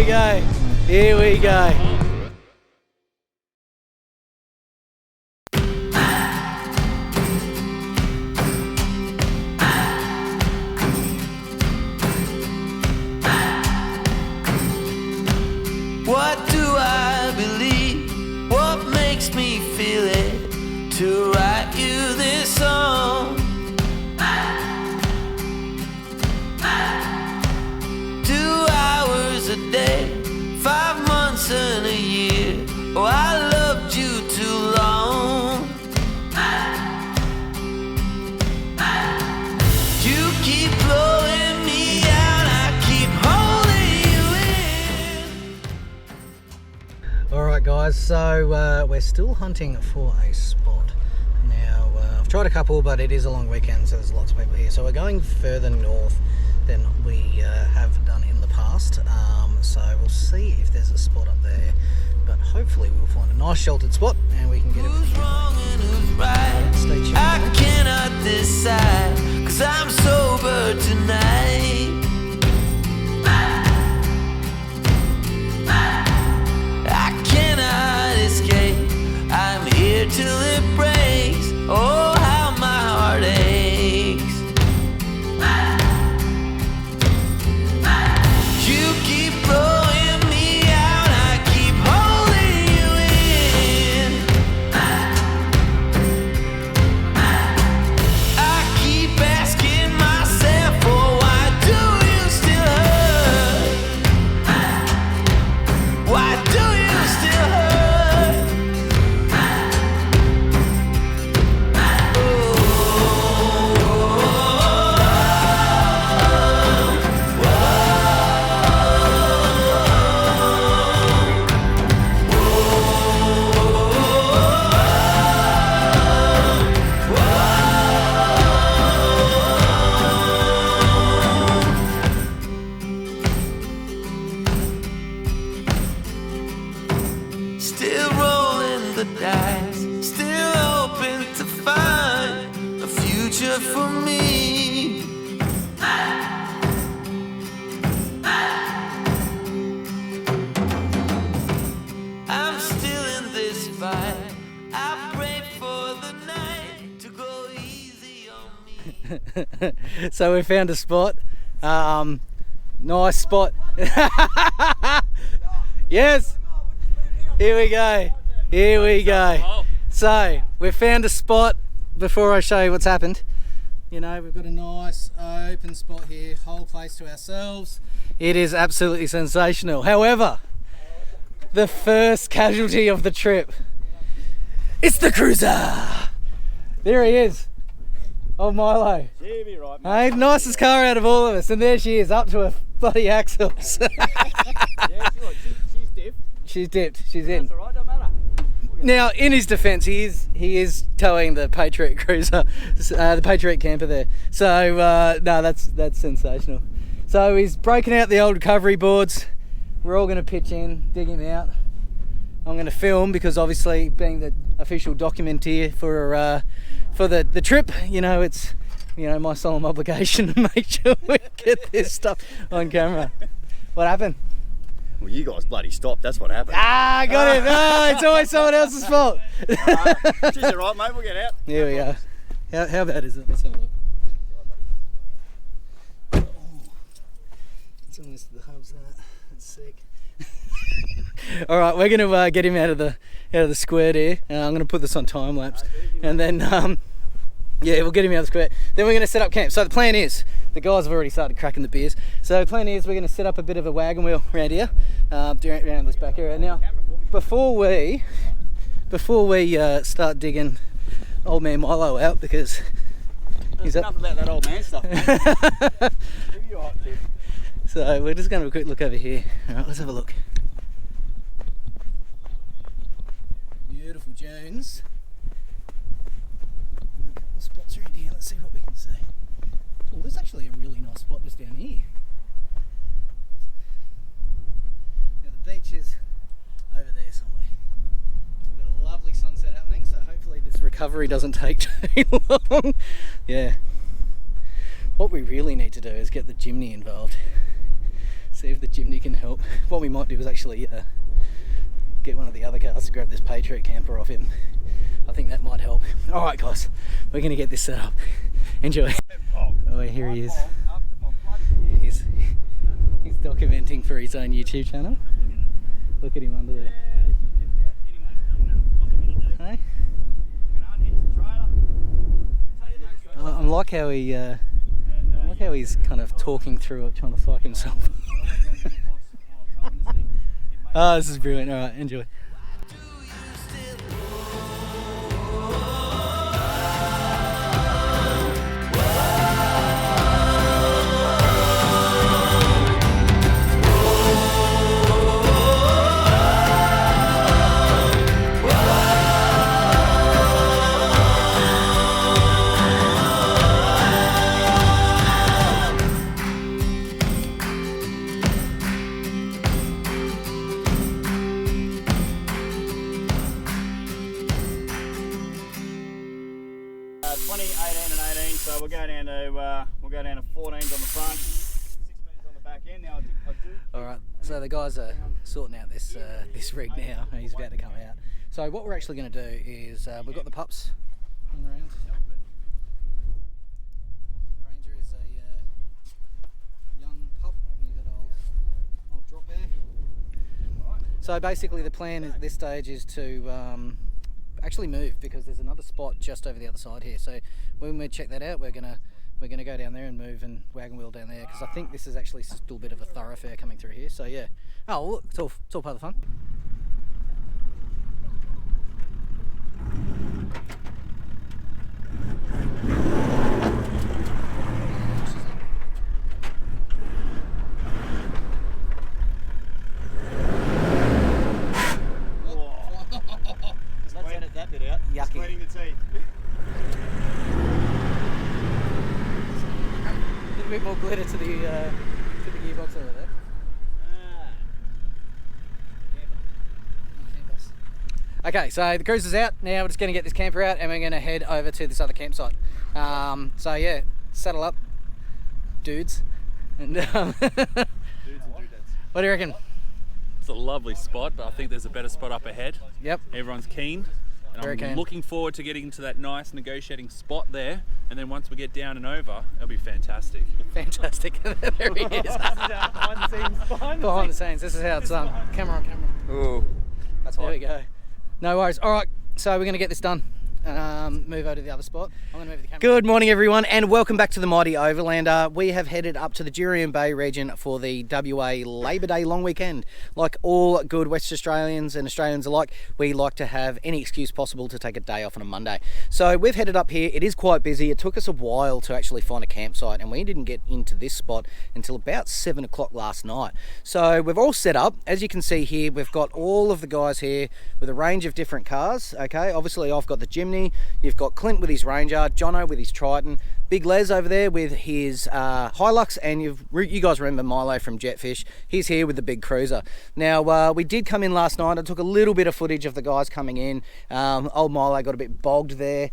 we go. Here we go. What do I believe? What makes me feel it to write you this song? 2 hours a day, 5 months and a year. Oh, I loved you too long. You keep blowing me out, I keep holding you in. Alright guys, so we're still hunting for a spot. Now, I've tried a couple, but it is a long weekend, so there's lots of people here. So we're going further north than we have done in the past. So we'll see if there's a spot up there. But hopefully we'll find a nice sheltered spot and we can get everything. Who's wrong and who's right? Stay tuned. I cannot decide, 'cause I'm sober tonight. I cannot escape, I'm here till it breaks. Oh, how my heart aches. You keep blowing me out, I keep holding you in. I keep asking myself, oh, why do you still hurt? Why do you still hurt? Still rolling the dice, still hoping to find a future for me. I'm still in this fight. I pray for the night to go easy on me. So we found a spot. Nice spot. Yes. Here we go. Here we go. So we found a spot. Before I show you what's happened, you know, we've got a nice open spot here, whole place to ourselves. It is absolutely sensational. However, the first casualty of the trip, it's the cruiser. There he is. Oh, Milo. She'll be right, mate. Hey, nicest car out of all of us, and there she is, up to her bloody axles. Yeah, she's dipped. She's dipped. She's in. That's alright, don't matter. Now, in his defence, he is towing the Patriot cruiser, the Patriot camper there. So no, that's sensational. So he's broken out the old recovery boards. We're all going to pitch in, dig him out. I'm going to film because obviously, being the official documenter for the trip, you know, it's my solemn obligation to make sure we get this stuff on camera. What happened? Well, you guys bloody stopped, that's what happened. Ah, got it. Oh, it's always someone else's fault. She's alright, mate, we'll get out. Here we go. How bad is it? Let's have a look. Oh, it's almost to the hubs, that. That's sick. All right, we're going to get him out of the square here. I'm going to put this on time lapse, and then yeah, we'll get him out of the square. Then we're going to set up camp. So the plan is, the guys have already started cracking the beers. So the plan is we're going to set up a bit of a wagon wheel around here, around this back area. Now, before we start digging old man Milo out, because he's enough about that old man stuff. So we're just going to have a quick look over here. All right, let's have a look. Beautiful dunes. A couple of spots around here. Let's see what we can see. Oh, there's actually a really nice spot just down here. Now the beach is over there somewhere. We've got a lovely sunset happening, so hopefully this recovery doesn't take too long. Yeah. What we really need to do is get the Jimny involved. See if the Jimny can help. What we might do is actually get one of the other cars to grab this Patriot camper off him. I think that might help. All right, guys, we're going to get this set up. Enjoy. Oh, here he is. He's documenting for his own YouTube channel. Look at him under there. Hey? I like how he's kind of talking through it, trying to psych himself. Oh, this is brilliant. All right, enjoy. So we'll go down to 14s on the front, 16s on the back end. Now I do. All right. So the guys are sorting out this rig now. He's about to come out. So what we're actually going to do is we've got the pups running around. Ranger is a young pup. You've got old drop there. So basically the plan at this stage is to actually move, because there's another spot just over the other side here. So when we check that out, we're gonna go down there and move and wagon wheel down there, because I think this is actually still a bit of a thoroughfare coming through here. So yeah. Oh, look, it's all part of the fun. Let's edit that bit out. Yucky. Splitting the teeth. A little bit more glitter to the gearbox over there. Okay, so the cruiser's out. Now we're just going to get this camper out and we're going to head over to this other campsite. So yeah, saddle up, dudes. And Dudes and dudettes. what do you reckon? It's a lovely spot, but I think there's a better spot up ahead. Yep. Everyone's keen. And Very I'm keen. looking forward to getting to that nice negotiating spot there. And then once we get down and over, it'll be fantastic. Fantastic. There he is. Behind the scenes. This is how it's done. Camera on camera. Ooh, that's There hot. we go. No worries. All right, so we're going to get this done. Move over to the other spot. I'm going to move the camera. Good morning, everyone, and welcome back to the Mighty Overlander. We have headed up to the Jurien Bay region for the WA Labor Day long weekend. Like all good West Australians and Australians alike, we like to have any excuse possible to take a day off on a Monday. So we've headed up here. It is quite busy. It took us a while to actually find a campsite, and we didn't get into this spot until about 7 o'clock last night. So we've all set up. As you can see here, we've got all of the guys here with a range of different cars. Okay, obviously I've got the Jimny. You've got Clint with his Ranger, Jono with his Triton, Big Les over there with his Hilux, and you guys remember Milo from Jetfish. He's here with the big cruiser. Now we did come in last night. I took a little bit of footage of the guys coming in. Old Milo got a bit bogged there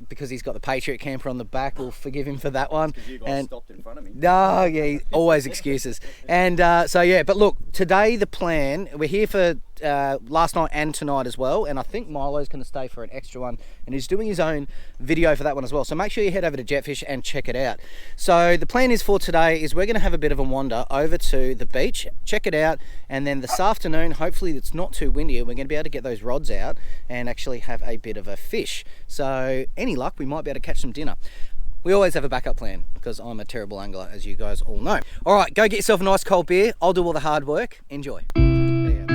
because he's got the Patriot camper on the back. We'll forgive him for that one. Because you guys stopped in front of me. No, yeah, always excuses. And so yeah, but look, today the plan, we're here for last night and tonight as well, and I think Milo's going to stay for an extra one, and he's doing his own video for that one as well. So make sure you head over to Jetfish and check it out. So the plan is for today is we're going to have a bit of a wander over to the beach, check it out, and then this afternoon, hopefully it's not too windy, we're going to be able to get those rods out and actually have a bit of a fish. So any luck, we might be able to catch some dinner. We always have a backup plan because I'm a terrible angler, as you guys all know. All right, go get yourself a nice cold beer. I'll do all the hard work. Enjoy. There you go.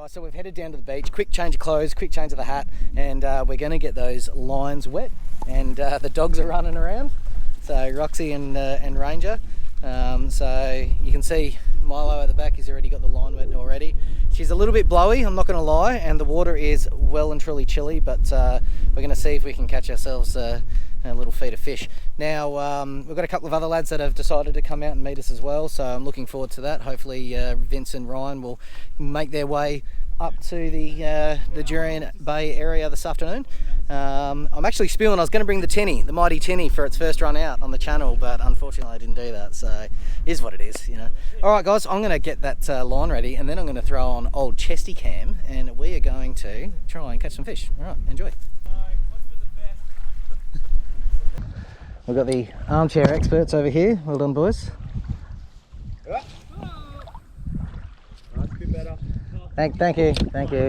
guys, so we've headed down to the beach, quick change of clothes, quick change of the hat, and we're going to get those lines wet, and the dogs are running around, so Roxy and Ranger. So you can see Milo at the back, he's already got the line wet already. She's a little bit blowy, I'm not going to lie, and the water is well and truly chilly, but we're going to see if we can catch ourselves a little feed of fish. Now we've got a couple of other lads that have decided to come out and meet us as well, so I'm looking forward to that. Hopefully Vince and Ryan will make their way up to the Jurien Bay area this afternoon. I'm actually spewing. I was going to bring the mighty tinny for its first run out on the channel, but unfortunately I didn't do that, so it is what it is, you know. Alright guys, I'm going to get that line ready, and then I'm going to throw on old chesty cam, and we are going to try and catch some fish. Alright, enjoy. We've got the armchair experts over here. Well done, boys. That's a bit better. Thank you. I think you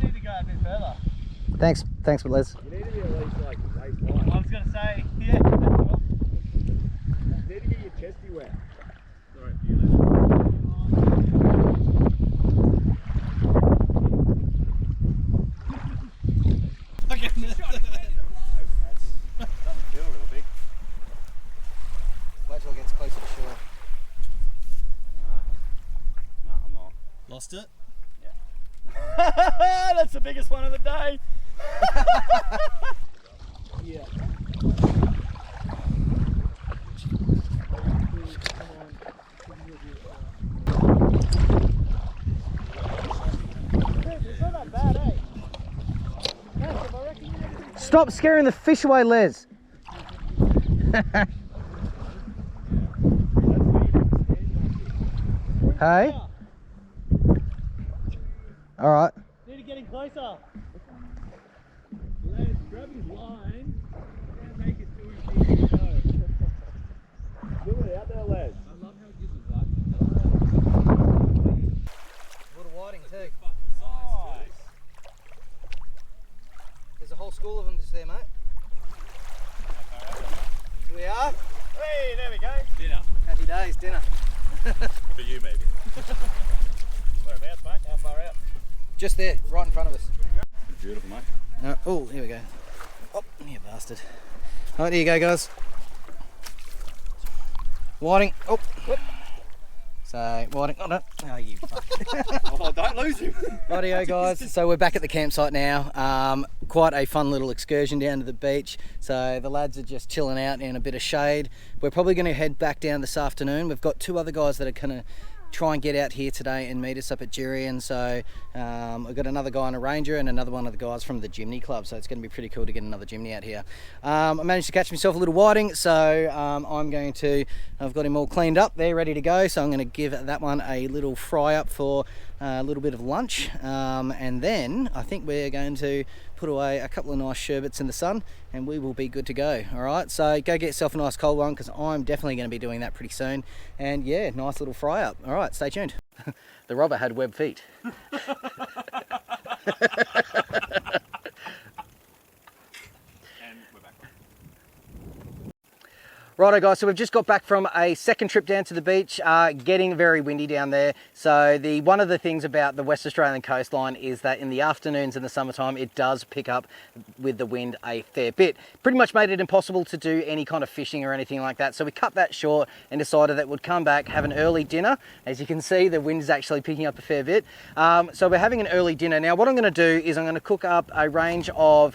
need to go a bit further. Thanks, Les. You need to be at least like waist high. I was going to say, yeah. You need to get your chesty wet. Sorry, doesn't feel real big. Wait till it gets closer to shore. No, I'm not. Lost it? Yeah. That's the biggest one of the day. Yeah. It's not that bad, eh? Stop scaring the fish away, Les. Hey? Alright. Need to get in closer. Les, grab his line and make it to his feet. Do it out there, Les. I love how it gives a bite. Little whiting too. Nice. There's a whole school of them just there, mate. Here we are. Hey, there we go. Dinner. Happy days, dinner. For you, maybe. Whereabouts, mate? How far out? Just there, right in front of us. Beautiful, mate. Oh, here we go. Oh, you bastard. Alright, here you go, guys. Whiting. Oh, whoop. So, whiting. Oh, no. Oh, you fuck. Oh, don't lose him. Rightio, guys. So we're back at the campsite now. Quite a fun little excursion down to the beach. So the lads are just chilling out in a bit of shade. We're probably going to head back down this afternoon. We've got two other guys that are going to try and get out here today and meet us up at Jurien. So I've got another guy on a Ranger and another one of the guys from the Jimny Club, so it's going to be pretty cool to get another Jimny out here. I managed to catch myself a little whiting, so I've got him all cleaned up, they're ready to go, so I'm going to give that one a little fry up for a little bit of lunch, and then I think we're going to put away a couple of nice sherbets in the sun and we will be good to go. All right, so go get yourself a nice cold one because I'm definitely going to be doing that pretty soon, and yeah, nice little fry up. All right, stay tuned. The robber had web feet. Righto guys, so we've just got back from a second trip down to the beach, getting very windy down there. So one of the things about the West Australian coastline is that in the afternoons in the summertime, it does pick up with the wind a fair bit. Pretty much made it impossible to do any kind of fishing or anything like that. So we cut that short and decided that we'd come back, have an early dinner. As you can see, the wind is actually picking up a fair bit. So we're having an early dinner. Now what I'm gonna do is I'm gonna cook up a range of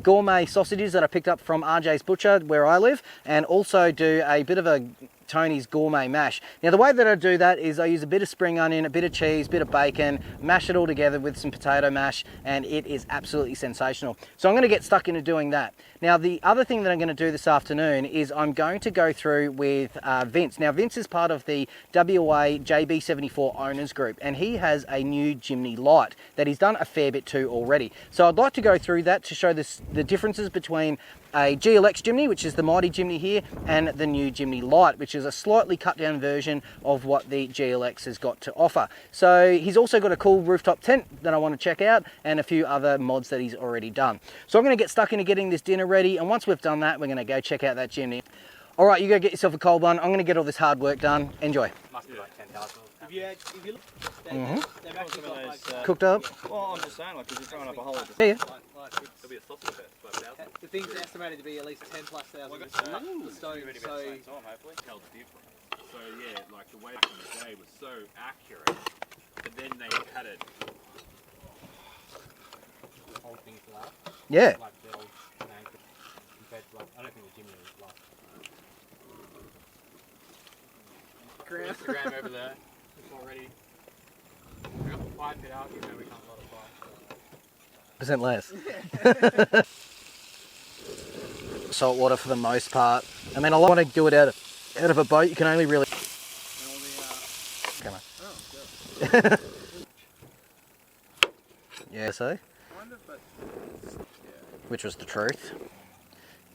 gourmet sausages that I picked up from RJ's Butcher where I live, and also do a bit of a Tony's gourmet mash. Now the way that I do that is I use a bit of spring onion, a bit of cheese, a bit of bacon, mash it all together with some potato mash, and it is absolutely sensational. So I'm going to get stuck into doing that. Now the other thing that I'm going to do this afternoon is I'm going to go through with Vince. Now Vince is part of the WA JB74 owners group, and he has a new Jimny Lite that he's done a fair bit to already. So I'd like to go through that to show the differences between a GLX Jimny, which is the mighty Jimny here, and the new Jimny Lite, which is a slightly cut down version of what the GLX has got to offer. So he's also got a cool rooftop tent that I want to check out, and a few other mods that he's already done. So I'm going to get stuck into getting this dinner ready, and once we've done that, we're going to go check out that Jimny. All right, you go get yourself a cold one. I'm going to get all this hard work done. Enjoy. Must be like 10,000. If you look, they've actually got those. Cooked up. Well, I'm just saying, like, because you're throwing up a whole. Yeah. There'll be a sausage fest by 1,000. The thing's estimated to be at least 10 plus thousand. Well, So, hopefully. Tell the difference. So yeah, like the weight from the day was so accurate, but then they cut it. whole thing for that. Yeah. Like the old name compared to like, I don't think the Jimny is like. Instagram over there. It's already. We got the pipe it out, even though we can't lot of pipe. % less. Salt water for the most part. I mean, I want to do it out of a boat. You can only really. Come on. Yeah, so. Which was the truth.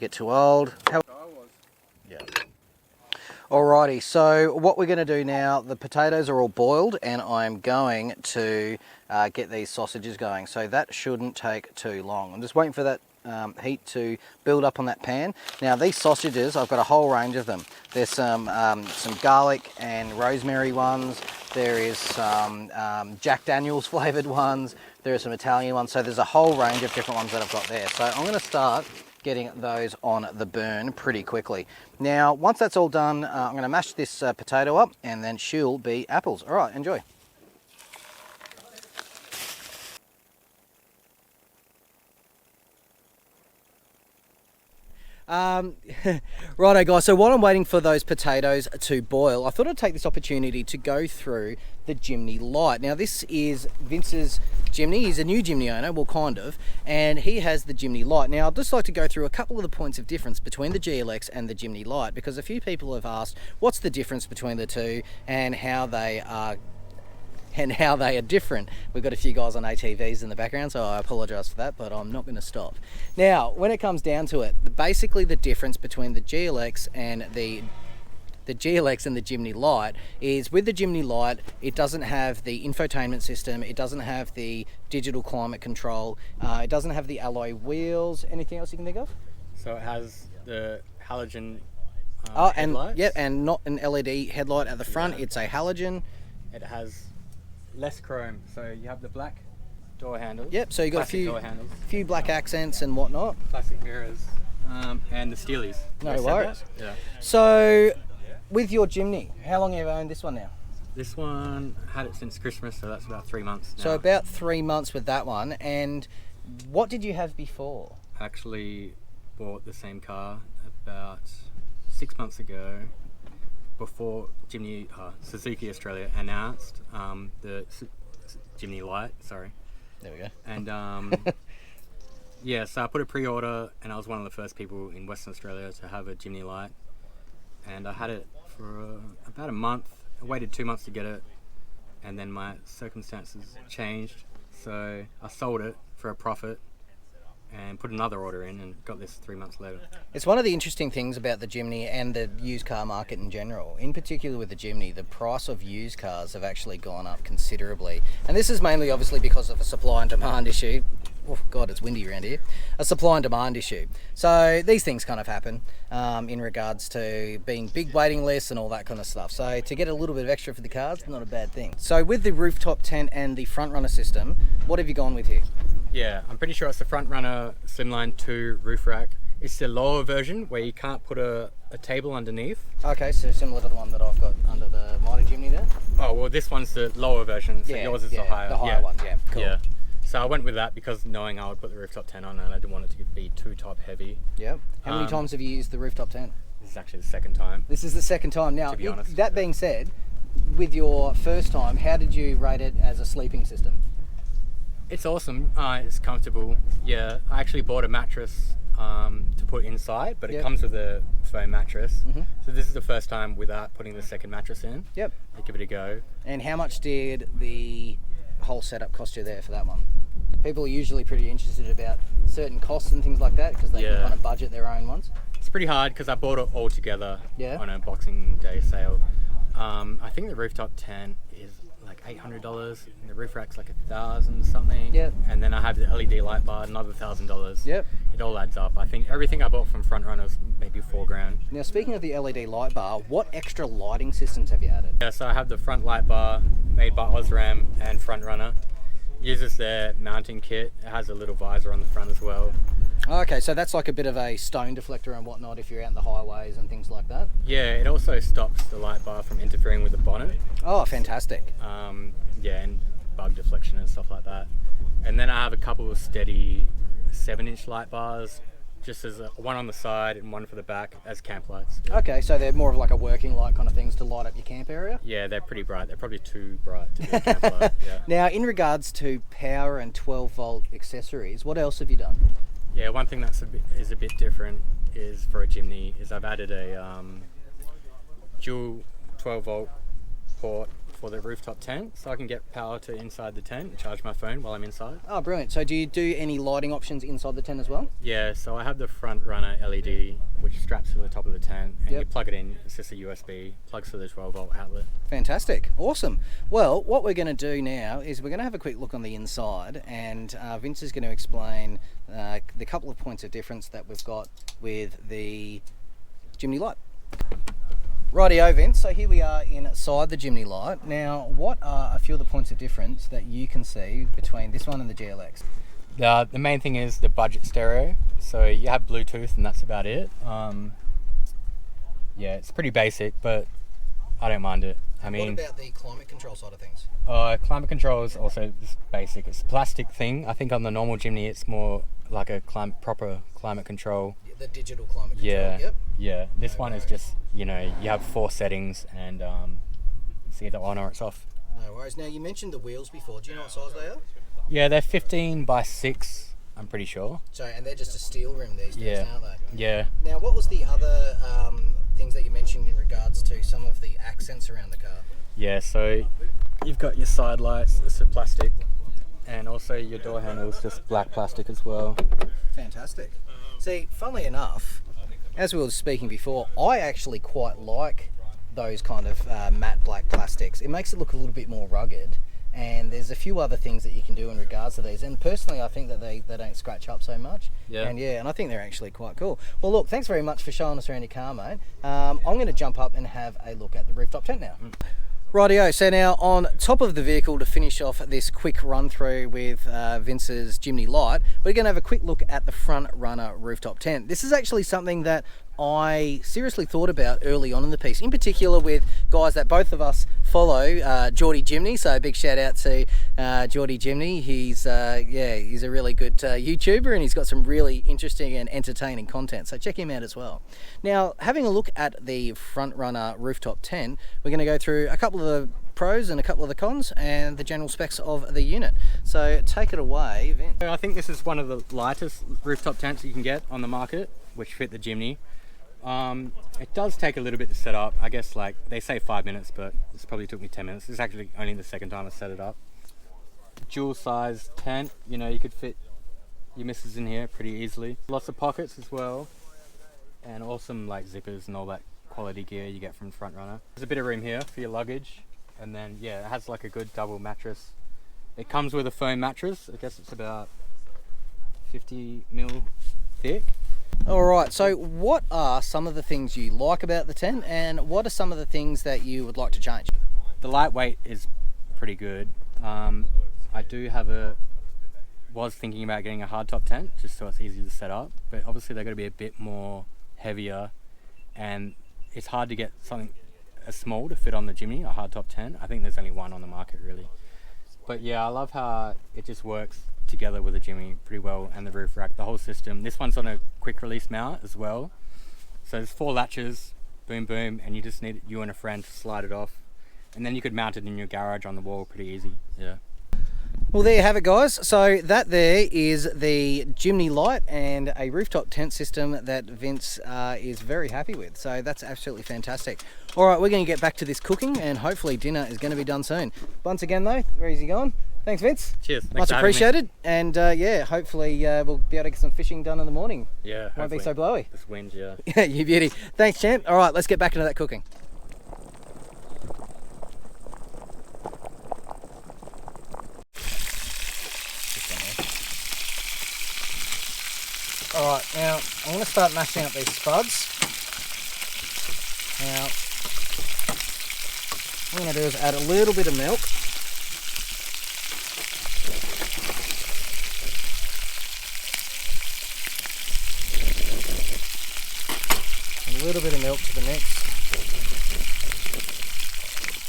Get too old. How? Yeah. Alrighty, so what we're going to do now, the potatoes are all boiled and I'm going to get these sausages going. So that shouldn't take too long. I'm just waiting for that heat to build up on that pan. Now these sausages, I've got a whole range of them. There's some garlic and rosemary ones. There is some Jack Daniels flavoured ones. There are some Italian ones. So there's a whole range of different ones that I've got there. So I'm going to start getting those on the burn pretty quickly. Now, once that's all done, I'm going to mash this potato up and then she'll be apples. All right, enjoy. Righto guys, so while I'm waiting for those potatoes to boil, I thought I'd take this opportunity to go through the Jimny Lite. Now this is Vince's Jimny. He's a new Jimny owner, well kind of, and he has the Jimny Lite. Now I'd just like to go through a couple of the points of difference between the GLX and the Jimny Lite, because a few people have asked what's the difference between the two and how they are different. We've got a few guys on ATVs in the background, so I apologise for that, but I'm not going to stop. Now, when it comes down to it, basically the difference between the GLX and the Jimny Lite is with the Jimny Lite, it doesn't have the infotainment system, it doesn't have the digital climate control, it doesn't have the alloy wheels. Anything else you can think of? So it has the halogen and headlights. yeah, and not an LED headlight at the front. It's a halogen. It has less chrome, so you have the black door handles. Yep, so you got plastic door handles, a few black accents and whatnot. plastic mirrors, and the steelies. No They said worries. that? Yeah. So, with your Jimny, how long have you owned this one now? This one had it since Christmas, so that's about 3 months now. So about 3 months with that one. And what did you have before? I actually bought the same car about 6 months ago, before Suzuki Australia announced the Jimny Lite, sorry. There we go. And yeah, so I put a pre-order, and I was one of the first people in Western Australia to have a Jimny Lite, and I had it for about a month. I waited 2 months to get it, and then my circumstances changed, so I sold it for a profit and put another order in and got this 3 months later. It's one of the interesting things about the Jimny and the used car market in general. In particular with the Jimny, the price of used cars have actually gone up considerably. And this is mainly obviously because of a supply and demand issue. Oh God, it's windy around here. A supply and demand issue. So these things kind of happen in regards to being big waiting lists and all that kind of stuff. So to get a little bit of extra for the cars, not a bad thing. So with the rooftop tent and the front runner system, what have you gone with here? Yeah, I'm pretty sure it's the Front Runner Slimline 2 roof rack. It's the lower version where you can't put a table underneath. Okay, so similar to the one that I've got under the Mighty Jimny there? Oh, well, this one's the lower version, so yours is the higher one, yeah, cool. Yeah. So I went with that because knowing I would put the rooftop tent on, and I didn't want it to be too top heavy. Yep. How many times have you used the rooftop tent? This is actually the second time. This is the second time. Now, To be honest, that being said, with your first time, how did you rate it as a sleeping system? It's awesome. It's comfortable. Yeah, I actually bought a mattress to put inside, but it comes with a foam mattress. Mm-hmm. So this is the first time without putting the second mattress in. Yep. I'll give it a go. And how much did the whole setup cost you there for that one? People are usually pretty interested about certain costs and things like that because they can kind of budget their own ones. It's pretty hard because I bought it all together Yeah. on a Boxing Day sale. I think the rooftop tent is like $800, and the roof rack's like $1,000 something. Yep. And then I have the LED light bar, another $1,000. Yep. It all adds up. I think everything I bought from Front Runner's maybe $4,000. Now, speaking of the LED light bar, what extra lighting systems have you added? Yeah, so I have the front light bar made by Osram and Front Runner. Uses their mounting kit. It has a little visor on the front as well. Okay, so that's like a bit of a stone deflector and whatnot if you're out in the highways and things like that. Yeah, it also stops the light bar from interfering with the bonnet. Oh, fantastic. Yeah, and bug deflection and stuff like that. And then I have a couple of steady 7-inch light bars, just as one on the side and one for the back as camp lights. Yeah. Okay, so they're more of like a working light kind of things to light up your camp area? Yeah, they're pretty bright. They're probably too bright to be a camp light. Yeah. Now, in regards to power and 12-volt accessories, what else have you done? Yeah, one thing that's a bit different is for a Jimny is I've added a dual 12-volt port for the rooftop tent, so I can get power to inside the tent and charge my phone while I'm inside. Oh, brilliant. So do you do any lighting options inside the tent as well? Yeah, so I have the Front Runner LED, which straps to the top of the tent, and Yep. you plug it in. It's just a USB, plugs to the 12-volt outlet. Fantastic. Awesome. Well, what we're going to do now is we're going to have a quick look on the inside, and Vince is going to explain the couple of points of difference that we've got with the Jimny Lite. Rightio, Vince. So here we are inside the Jimny Lite. Now, what are a few of the points of difference that you can see between this one and the GLX? The main thing is the budget stereo. So you have Bluetooth and that's about it. Yeah, it's pretty basic, but I don't mind it. I mean, what about the climate control side of things? climate control is also just basic. It's a plastic thing. I think on the normal Jimny, it's more like a proper climate control. The digital climate control, Yeah, yep. yeah. This one is just, you have 4 settings and it's either on or it's off. No worries. Now, you mentioned the wheels before. Do you know what size they are? Yeah, they're 15 by 6, I'm pretty sure. So, and they're just a steel rim these days, Yeah. aren't they? Yeah. Now, what was the other things that you mentioned in regards to some of the accents around the car? Yeah, so you've got your side lights, it's a plastic, and also your door handles, just black plastic as well. Fantastic. See, funnily enough, as we were speaking before, I actually quite like those kind of matte black plastics. It makes it look a little bit more rugged, and there's a few other things that you can do in regards to these. And personally, I think that they don't scratch up so much. Yeah. And I think they're actually quite cool. Well, look, thanks very much for showing us around your car, mate. I'm going to jump up and have a look at the rooftop tent now. Rightio, so now on top of the vehicle, to finish off this quick run through with Vince's Jimny Lite, we're going to have a quick look at the Front Runner rooftop tent. This is actually something that I seriously thought about early on in the piece, in particular with guys that both of us follow, Geordie Jimny. So a big shout out to Geordie Jimny. He's a really good YouTuber, and he's got some really interesting and entertaining content. So check him out as well. Now, having a look at the Front Runner rooftop tent, we're going to go through a couple of the pros and a couple of the cons and the general specs of the unit. So take it away, Vince. I think this is one of the lightest rooftop tents you can get on the market, which fit the Jimny. It does take a little bit to set up. I guess like they say 5 minutes, but this probably took me 10 minutes. This is actually only the second time I set it up. Dual size tent, you could fit your missus in here pretty easily. Lots of pockets as well, and awesome like zippers and all that quality gear you get from Front Runner. There's a bit of room here for your luggage, and then it has like a good double mattress. It comes with a foam mattress. I guess it's about 50 mil thick. Alright, so what are some of the things you like about the tent, and what are some of the things that you would like to change? The lightweight is pretty good. I do was thinking about getting a hardtop tent just so it's easy to set up, but obviously they're going to be a bit more heavier, and it's hard to get something as small to fit on the Jimny, a hardtop tent. I think there's only one on the market really. But yeah, I love how it just works together with the Jimny pretty well, and the roof rack, the whole system. This one's on a quick release mount as well. So there's 4 latches, boom boom, and you just need you and a friend to slide it off. And then you could mount it in your garage on the wall pretty easy. Yeah. Well, there you have it, guys. So that there is the Jimny Lite and a rooftop tent system that Vince is very happy with. So that's absolutely fantastic. All right, we're going to get back to this cooking, and hopefully dinner is going to be done soon. Once again, though, where is he going? Thanks, Vince. Cheers. Thanks Much for having me. appreciated. And hopefully we'll be able to get some fishing done in the morning. Yeah. Won't be hopefully. so blowy. This wind, yeah. Yeah, you beauty. Thanks, champ. All right, let's get back into that cooking. Alright, now I'm going to start mashing up these spuds. Now, what I'm going to do is add a little bit of milk. A little bit of milk to the mix.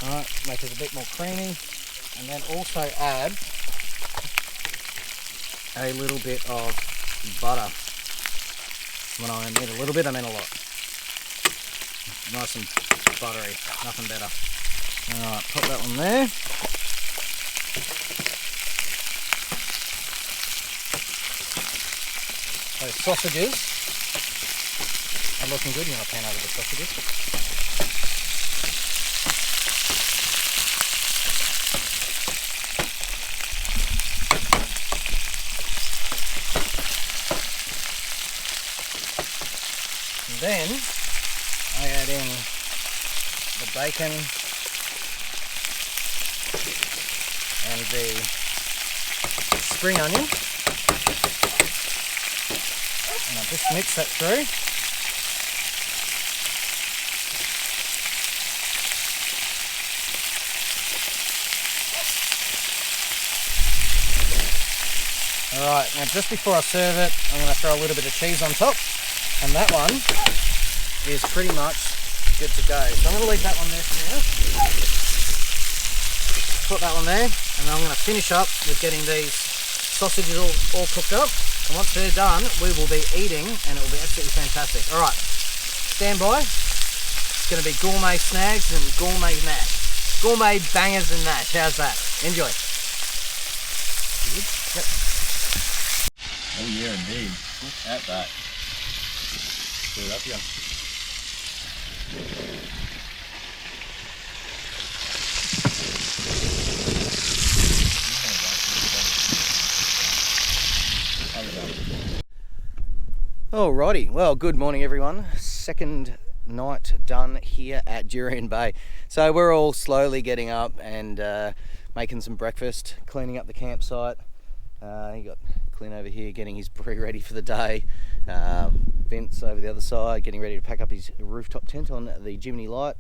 Alright, make it a bit more creamy. And then also add a little bit of butter. When I mean a little bit, I mean a lot. Nice and buttery, nothing better. Alright, pop that one there. Those sausages are looking good. You want to pan over the sausages. And then I add in the bacon and the spring onion, and I'll just mix that through. Alright, now just before I serve it, I'm going to throw a little bit of cheese on top, and that one is pretty much good to go. So I'm going to leave that one there for now. Put that one there, and then I'm going to finish up with getting these sausages all cooked up. And once they're done, we will be eating, and it will be absolutely fantastic. Alright, stand by. It's going to be gourmet snags and gourmet mash. Gourmet bangers and mash. How's that? Enjoy. Good? Yep. Oh yeah, indeed. Look at that. Put it up here. Alrighty, well, good morning everyone. Second night done here at Jurien Bay. So we're all slowly getting up and making some breakfast, cleaning up the campsite. You got Clint over here getting his pre ready for the day. Vince over the other side getting ready to pack up his rooftop tent on the Jimny Lite.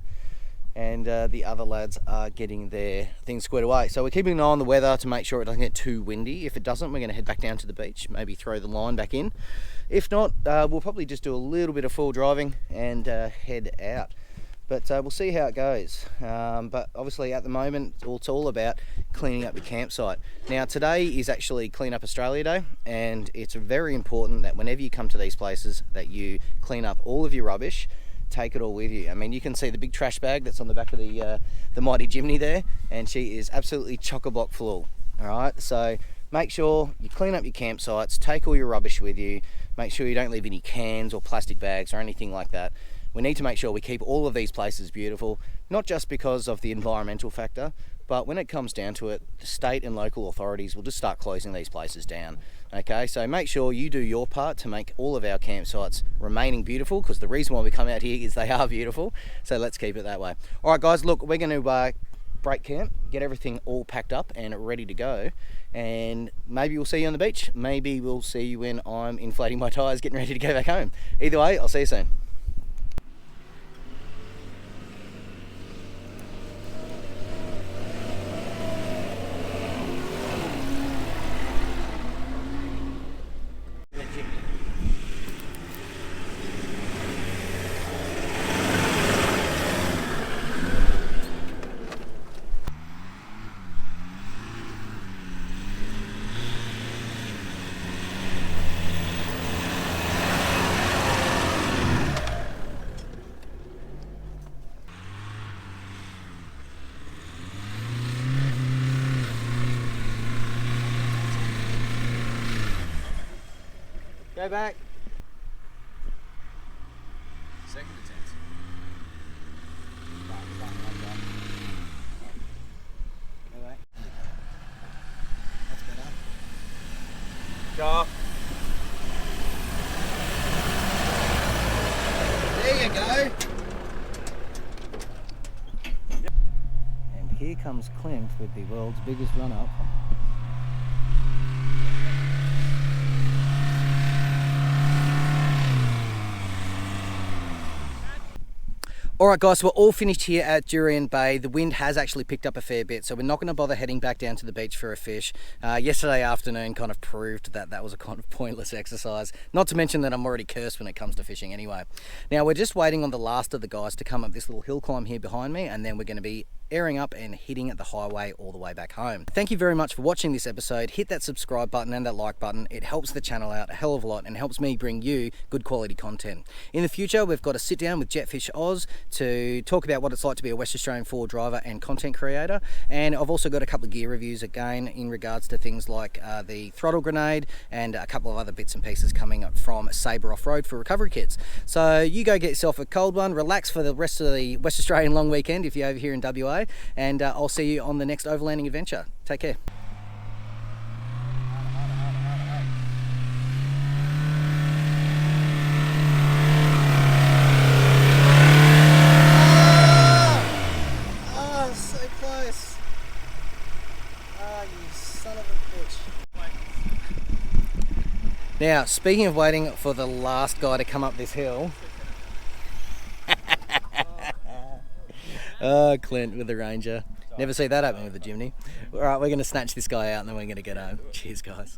And the other lads are getting their things squared away. So we're keeping an eye on the weather to make sure it doesn't get too windy. If it doesn't, we're going to head back down to the beach, maybe throw the line back in. If not, we'll probably just do a little bit of full driving and head out. But we'll see how it goes. But obviously at the moment, it's all about cleaning up the campsite. Now today is actually Clean Up Australia Day, and it's very important that whenever you come to these places that you clean up all of your rubbish, take it all with you. I mean, you can see the big trash bag that's on the back of the mighty Jimny there, and she is absolutely chock-a-block full. All right, so make sure you clean up your campsites, take all your rubbish with you, make sure you don't leave any cans or plastic bags or anything like that. We need to make sure we keep all of these places beautiful, not just because of the environmental factor, but when it comes down to it, the state and local authorities will just start closing these places down. Okay, so make sure you do your part to make all of our campsites remaining beautiful, because the reason why we come out here is they are beautiful. So let's keep it that way. All right, guys, look, we're going to break camp, get everything all packed up and ready to go, and maybe we'll see you on the beach. Maybe we'll see you when I'm inflating my tyres, getting ready to go back home. Either way, I'll see you soon. Go back. Second attempt. Go back. That's better. Go. There you go. And here comes Clint with the world's biggest run-up. Alright guys, so we're all finished here at Jurien Bay. The wind has actually picked up a fair bit, so we're not going to bother heading back down to the beach for a fish. Yesterday afternoon kind of proved that that was a kind of pointless exercise. Not to mention that I'm already cursed when it comes to fishing anyway. Now we're just waiting on the last of the guys to come up this little hill climb here behind me, and then we're going to be airing up and hitting the highway all the way back home. Thank you very much for watching this episode. Hit that subscribe button and that like button. It helps the channel out a hell of a lot and helps me bring you good quality content. In the future, we've got a sit down with Jetfish Oz to talk about what it's like to be a West Australian forward driver and content creator. And I've also got a couple of gear reviews again in regards to things like the throttle grenade and a couple of other bits and pieces coming up from Sabre Off-Road for recovery kits. So you go get yourself a cold one, relax for the rest of the West Australian long weekend if you're over here in WA, and I'll see you on the next overlanding adventure. Take care. Oh, so close. Oh, you son of a bitch. Now, speaking of waiting for the last guy to come up this hill. Oh, Clint with the Ranger. Never see that happen with the Jimny. All right, we're going to snatch this guy out and then we're going to get home. Cheers, guys.